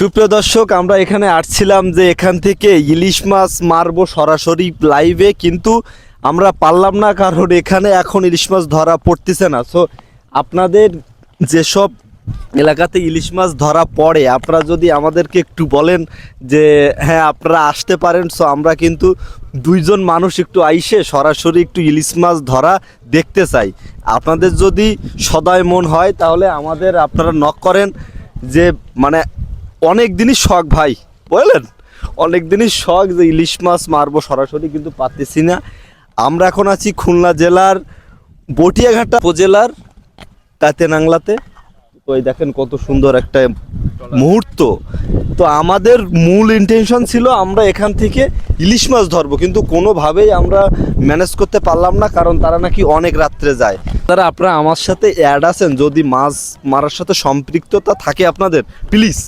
সুপ্রিয় দর্শক, আমরা এখানে আসছিলাম যে এখান থেকে ইলিশ মাছ মারবো সরাসরি লাইভে, কিন্তু আমরা পারলাম না কারণ এখানে এখন ইলিশ মাছ ধরা পড়তেছে না। সো আপনাদের যেসব এলাকাতে ইলিশ মাছ ধরা পড়ে আপনারা যদি আমাদেরকে একটু বলেন যে হ্যাঁ আপনারা আসতে পারেন, সো আমরা কিন্তু দুইজন মানুষ একটু আইসে সরাসরি একটু ইলিশ মাছ ধরা দেখতে চাই। আপনাদের যদি সদয় মন হয় তাহলে আমাদের আপনারা নক করেন। যে মানে অনেক দিনই শখ ভাই, বুঝলেন, অনেক দিনই শখ যে ইলিশ মাছ মারবো সরাসরি, কিন্তু পারতেছি না। আমরা এখন আছি খুলনা জেলার বটিয়াঘাটা উপজেলার তাতেনাংলাতে। তো এই দেখেন কত সুন্দর একটা মুহূর্ত। তো আমাদের মূল ইন্টেনশন ছিল আমরা এখান থেকে ইলিশ মাছ ধরবো, কিন্তু কোনোভাবেই আমরা ম্যানেজ করতে পারলাম না, কারণ তারা নাকি অনেক রাত্রে যায়। তারা আপনারা আমার সাথে অ্যাড আছেন, যদি মাছ মারার সাথে সম্পৃক্ততা থাকে আপনাদের প্লিজ